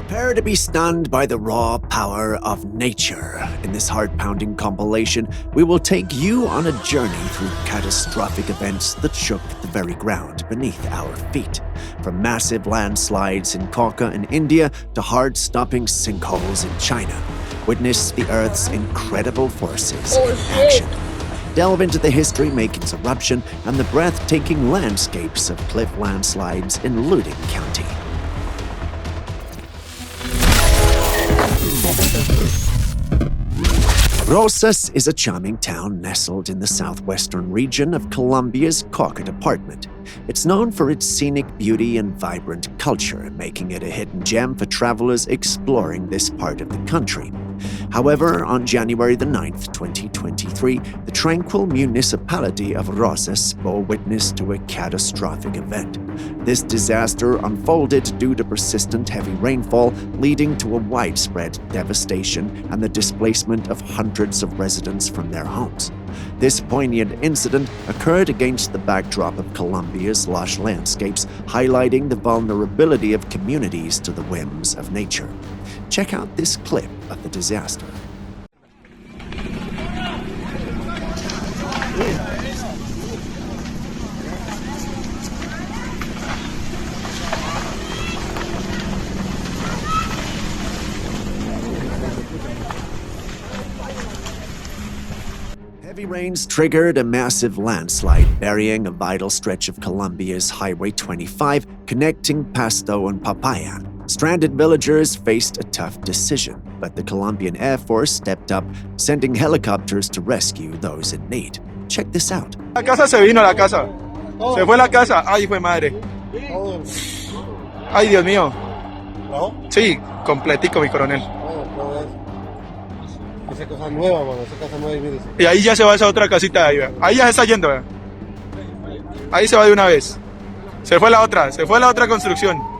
Prepare to be stunned by the raw power of nature. In this heart-pounding compilation, we will take you on a journey through catastrophic events that shook the very ground beneath our feet. From massive landslides in Cauca and India to heart-stopping sinkholes in China. Witness the Earth's incredible forces in action. Delve into the history-making eruption and the breathtaking landscapes of cliff landslides in Luding County. Rosas is a charming town nestled in the southwestern region of Colombia's Cauca department. It's known for its scenic beauty and vibrant culture, making it a hidden gem for travelers exploring this part of the country. However, on January the 9th, 2023, the tranquil municipality of Rosas bore witness to a catastrophic event. This disaster unfolded due to persistent heavy rainfall, leading to a widespread devastation and the displacement of hundreds of residents from their homes. This poignant incident occurred against the backdrop of Colombia's lush landscapes, highlighting the vulnerability of communities to the whims of nature. Check out this clip of the disaster. Heavy rains triggered a massive landslide, burying a vital stretch of Colombia's Highway 25 connecting Pasto and Popayán. Stranded villagers faced a tough decision, but the Colombian Air Force stepped up, sending helicopters to rescue those in need. Check this out. La casa se vino, la casa. Se fue la casa. Ay, fue madre. Ay, Dios mío. Sí, completico, mi coronel. Esa cosa nueva, mano, esa casa nueva y mire. Y ahí ya se va esa otra casita de ahí, ¿ve? Ahí ya se está yendo, ¿ve? Ahí se va de una vez. Se fue la otra construcción.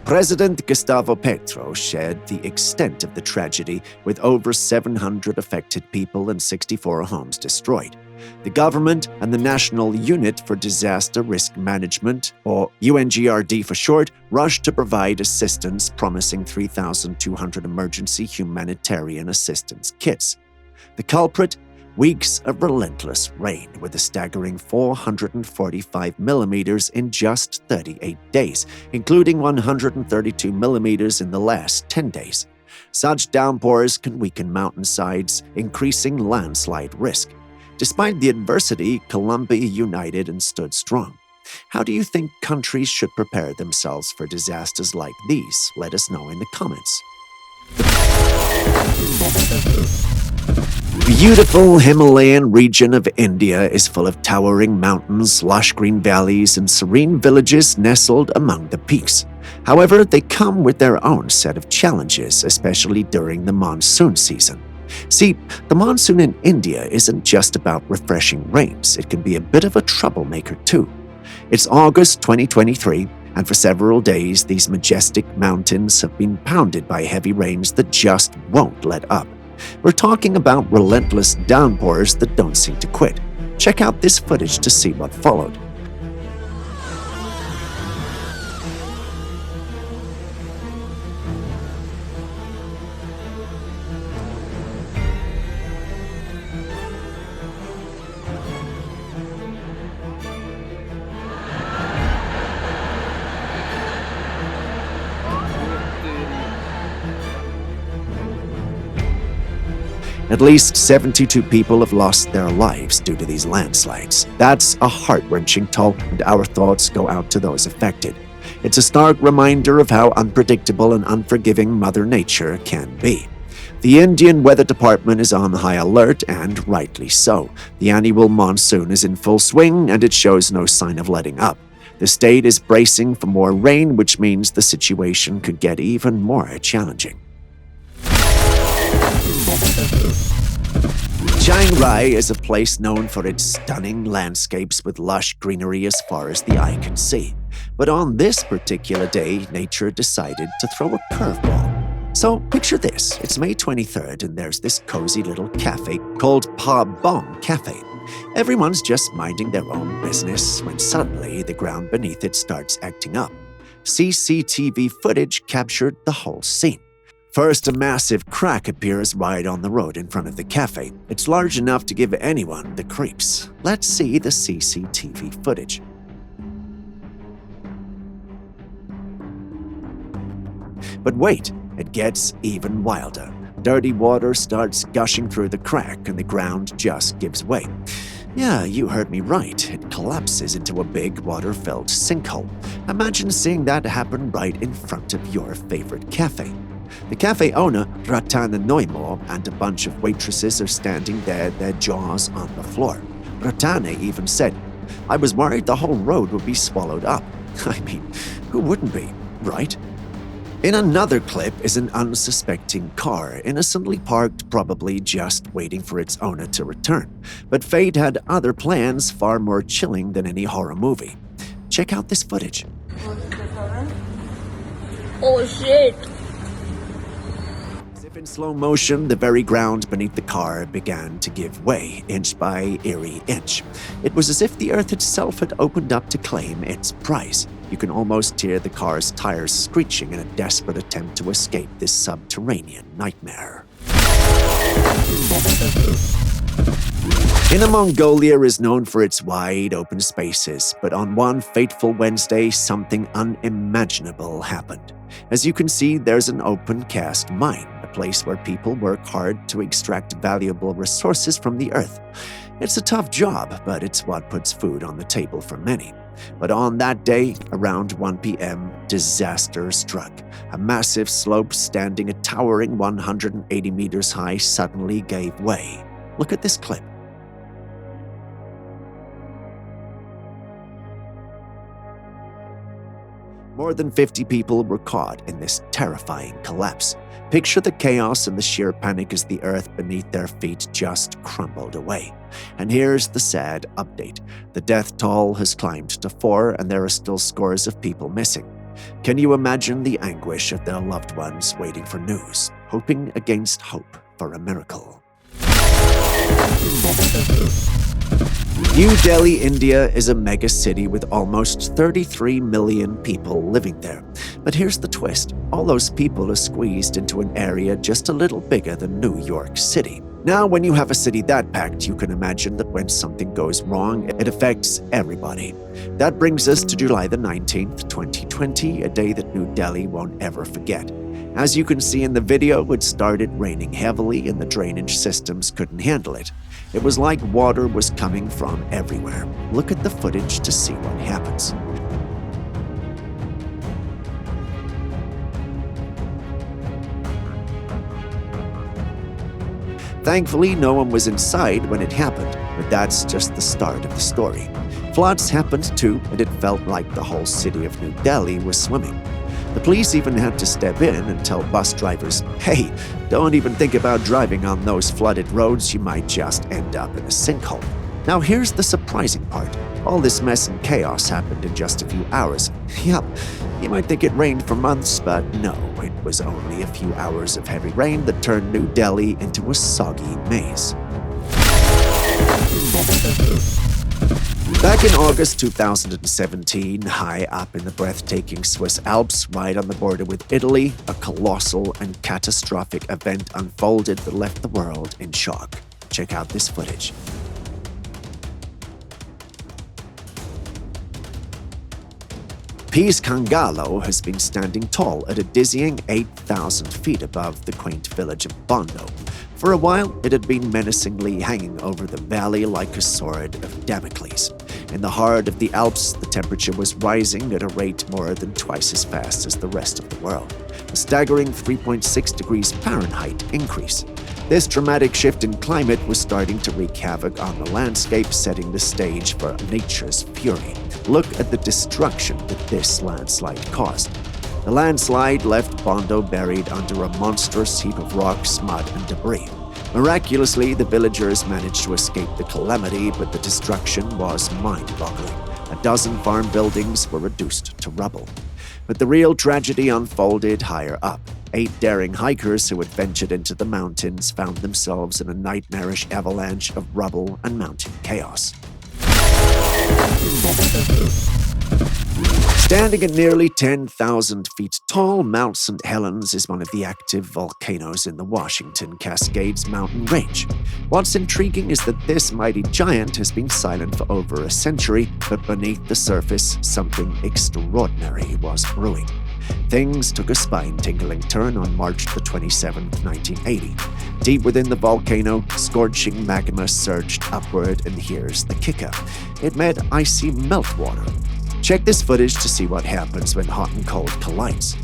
President Gustavo Petro shared the extent of the tragedy, with over 700 affected people and 64 homes destroyed. The government and the National Unit for Disaster Risk Management, or UNGRD for short, rushed to provide assistance, promising 3,200 emergency humanitarian assistance kits. The culprit? Weeks of relentless rain, with a staggering 445 millimeters in just 38 days, including 132 millimeters in the last 10 days. Such downpours can weaken mountainsides, increasing landslide risk. Despite the adversity, Colombia united and stood strong. How do you think countries should prepare themselves for disasters like these? Let us know in the comments. The beautiful Himalayan region of India is full of towering mountains, lush green valleys, and serene villages nestled among the peaks. However, they come with their own set of challenges, especially during the monsoon season. See, the monsoon in India isn't just about refreshing rains, it can be a bit of a troublemaker too. It's August 2023, and for several days these majestic mountains have been pounded by heavy rains that just won't let up. We're talking about relentless downpours that don't seem to quit. Check out this footage to see what followed. At least 72 people have lost their lives due to these landslides. That's a heart-wrenching toll, and our thoughts go out to those affected. It's a stark reminder of how unpredictable and unforgiving Mother Nature can be. The Indian Weather Department is on high alert, and rightly so. The annual monsoon is in full swing, and it shows no sign of letting up. The state is bracing for more rain, which means the situation could get even more challenging. Chiang Rai is a place known for its stunning landscapes with lush greenery as far as the eye can see. But on this particular day, nature decided to throw a curveball. So picture this, it's May 23rd and there's this cozy little cafe called Pa Bong Cafe. Everyone's just minding their own business when suddenly the ground beneath it starts acting up. CCTV footage captured the whole scene. First, a massive crack appears right on the road in front of the cafe. It's large enough to give anyone the creeps. Let's see the CCTV footage. But wait, it gets even wilder. Dirty water starts gushing through the crack and the ground just gives way. Yeah, you heard me right. It collapses into a big water-filled sinkhole. Imagine seeing that happen right in front of your favorite cafe. The cafe owner, Ratana Noimo, and a bunch of waitresses are standing there, their jaws on the floor. Ratana even said, "I was worried the whole road would be swallowed up." I mean, who wouldn't be, right? In another clip is an unsuspecting car, innocently parked, probably just waiting for its owner to return. But fate had other plans far more chilling than any horror movie. Check out this footage. Oh shit! As if in slow motion, the very ground beneath the car began to give way, inch by eerie inch. It was as if the earth itself had opened up to claim its prize. You can almost hear the car's tires screeching in a desperate attempt to escape this subterranean nightmare. Inner Mongolia is known for its wide open spaces, but on one fateful Wednesday, something unimaginable happened. As you can see, there's an open cast mine, a place where people work hard to extract valuable resources from the earth. It's a tough job, but it's what puts food on the table for many. But on that day, around 1 p.m., disaster struck. A massive slope standing a towering 180 meters high suddenly gave way. Look at this clip. More than 50 people were caught in this terrifying collapse. Picture the chaos and the sheer panic as the earth beneath their feet just crumbled away. And here's the sad update. The death toll has climbed to 4 and there are still scores of people missing. Can you imagine the anguish of their loved ones waiting for news, hoping against hope for a miracle? New Delhi, India is a mega city with almost 33 million people living there. But here's the twist. All those people are squeezed into an area just a little bigger than New York City. Now, when you have a city that packed, you can imagine that when something goes wrong, it affects everybody. That brings us to July the 19th, 2020, a day that New Delhi won't ever forget. As you can see in the video, it started raining heavily and the drainage systems couldn't handle it. It was like water was coming from everywhere. Look at the footage to see what happens. Thankfully, no one was inside when it happened, but that's just the start of the story. Floods happened too, and it felt like the whole city of New Delhi was swimming. The police even had to step in and tell bus drivers, "Hey, don't even think about driving on those flooded roads, you might just end up in a sinkhole." Now here's the surprising part. All this mess and chaos happened in just a few hours. Yup, you might think it rained for months, but no, it was only a few hours of heavy rain that turned New Delhi into a soggy maze. Back in August 2017, high up in the breathtaking Swiss Alps, right on the border with Italy, a colossal and catastrophic event unfolded that left the world in shock. Check out this footage. Piz Cangalo has been standing tall at a dizzying 8,000 feet above the quaint village of Bondo. For a while, it had been menacingly hanging over the valley like a sword of Damocles. In the heart of the Alps, the temperature was rising at a rate more than twice as fast as the rest of the world, a staggering 3.6 degrees Fahrenheit increase. This dramatic shift in climate was starting to wreak havoc on the landscape, setting the stage for nature's fury. Look at the destruction that this landslide caused. The landslide left Bondo buried under a monstrous heap of rocks, mud, and debris. Miraculously, the villagers managed to escape the calamity, but the destruction was mind-boggling. A dozen farm buildings were reduced to rubble. But the real tragedy unfolded higher up. 8 daring hikers who had ventured into the mountains found themselves in a nightmarish avalanche of rubble and mountain chaos. Standing at nearly 10,000 feet tall, Mount St. Helens is one of the active volcanoes in the Washington Cascades mountain range. What's intriguing is that this mighty giant has been silent for over a century, but beneath the surface, something extraordinary was brewing. Things took a spine-tingling turn on March the 27th, 1980. Deep within the volcano, scorching magma surged upward, and here's the kicker. It met icy meltwater. Check this footage to see what happens when hot and cold collides.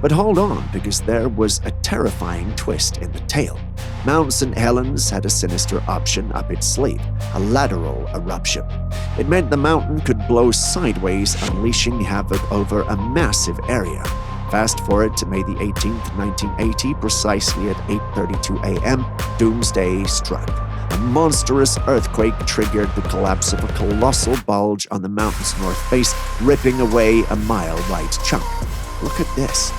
But hold on, because there was a terrifying twist in the tale. Mount St. Helens had a sinister option up its sleeve, a lateral eruption. It meant the mountain could blow sideways, unleashing havoc over a massive area. Fast forward to May the 18th, 1980, precisely at 8:32 a.m., doomsday struck. A monstrous earthquake triggered the collapse of a colossal bulge on the mountain's north face, ripping away a mile-wide chunk. Look at this.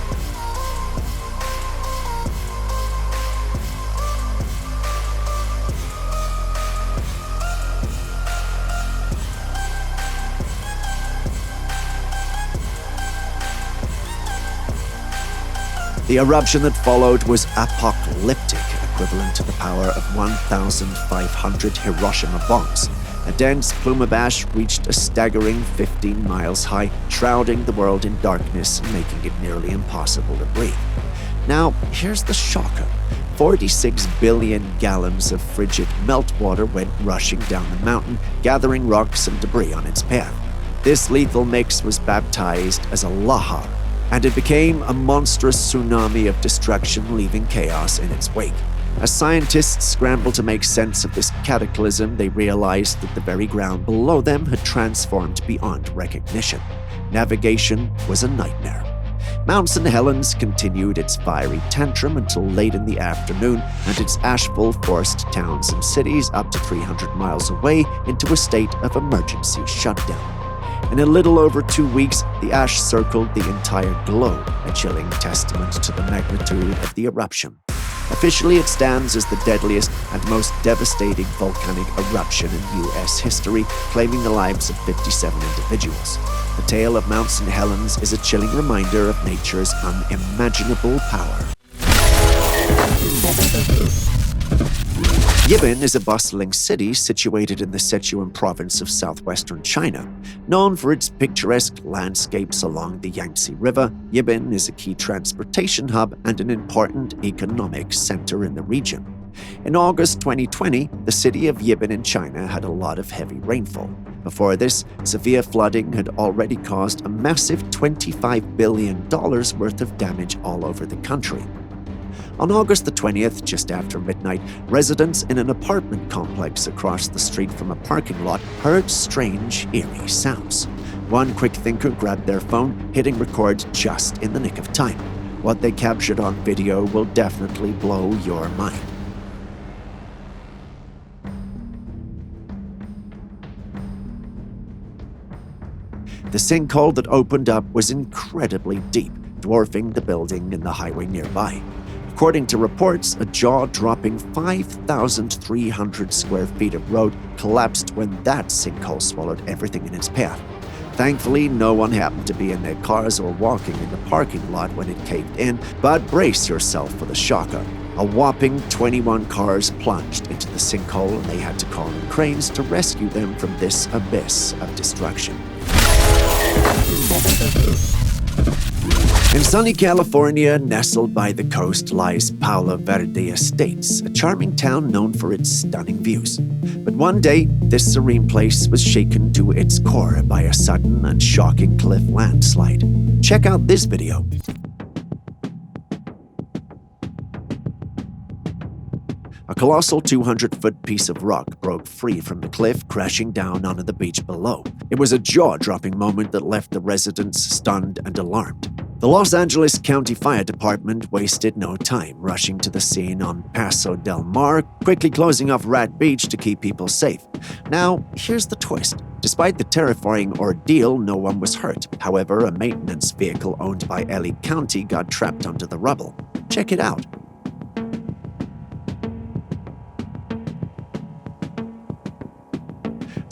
The eruption that followed was apocalyptic, equivalent to the power of 1,500 Hiroshima bombs. A dense plume of ash reached a staggering 15 miles high, shrouding the world in darkness and making it nearly impossible to breathe. Now, here's the shocker. 46 billion gallons of frigid meltwater went rushing down the mountain, gathering rocks and debris on its path. This lethal mix was baptized as a lahar, and it became a monstrous tsunami of destruction, leaving chaos in its wake. As scientists scrambled to make sense of this cataclysm, they realized that the very ground below them had transformed beyond recognition. Navigation was a nightmare. Mount St. Helens continued its fiery tantrum until late in the afternoon, and its ashfall forced towns and cities up to 300 miles away into a state of emergency shutdown. In a little over 2 weeks, the ash circled the entire globe, a chilling testament to the magnitude of the eruption. Officially, it stands as the deadliest and most devastating volcanic eruption in U.S. history, claiming the lives of 57 individuals. The tale of Mount St. Helens is a chilling reminder of nature's unimaginable power. Yibin is a bustling city situated in the Sichuan province of southwestern China. Known for its picturesque landscapes along the Yangtze River, Yibin is a key transportation hub and an important economic center in the region. In August 2020, the city of Yibin in China had a lot of heavy rainfall. Before this, severe flooding had already caused a massive $25 billion worth of damage all over the country. On August the 20th, just after midnight, residents in an apartment complex across the street from a parking lot heard strange, eerie sounds. One quick thinker grabbed their phone, hitting record just in the nick of time. What they captured on video will definitely blow your mind. The sinkhole that opened up was incredibly deep, dwarfing the building and the highway nearby. According to reports, a jaw-dropping 5,300 square feet of road collapsed when that sinkhole swallowed everything in its path. Thankfully, no one happened to be in their cars or walking in the parking lot when it caved in, but brace yourself for the shocker. A whopping 21 cars plunged into the sinkhole, and they had to call in cranes to rescue them from this abyss of destruction. In sunny California, nestled by the coast, lies Palo Verde Estates, a charming town known for its stunning views. But one day, this serene place was shaken to its core by a sudden and shocking cliff landslide. Check out this video. A colossal 200-foot piece of rock broke free from the cliff, crashing down onto the beach below. It was a jaw-dropping moment that left the residents stunned and alarmed. The Los Angeles County Fire Department wasted no time, rushing to the scene on Paso del Mar, quickly closing off Rat Beach to keep people safe. Now, here's the twist. Despite the terrifying ordeal, no one was hurt. However, a maintenance vehicle owned by LA County got trapped under the rubble. Check it out.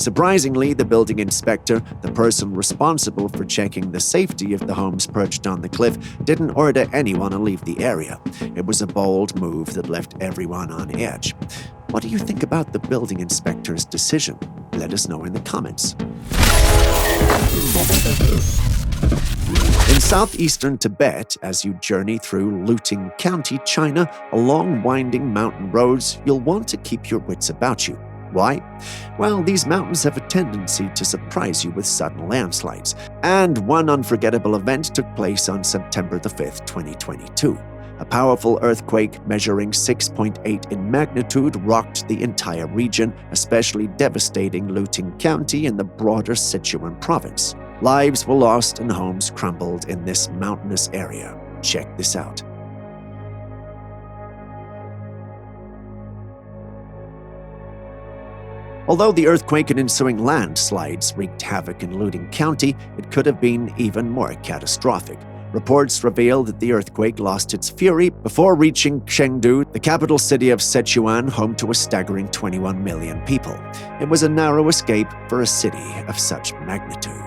Surprisingly, the building inspector, the person responsible for checking the safety of the homes perched on the cliff, didn't order anyone to leave the area. It was a bold move that left everyone on edge. What do you think about the building inspector's decision? Let us know in the comments. In southeastern Tibet, as you journey through Luding County, China, along winding mountain roads, you'll want to keep your wits about you. Why? Well, these mountains have a tendency to surprise you with sudden landslides, and one unforgettable event took place on September the 5th, 2022. A powerful earthquake measuring 6.8 in magnitude rocked the entire region, especially devastating Luding County and the broader Sichuan province. Lives were lost and homes crumbled in this mountainous area. Check this out. Although the earthquake and ensuing landslides wreaked havoc in Luding County, it could have been even more catastrophic. Reports reveal that the earthquake lost its fury before reaching Chengdu, the capital city of Sichuan, home to a staggering 21 million people. It was a narrow escape for a city of such magnitude.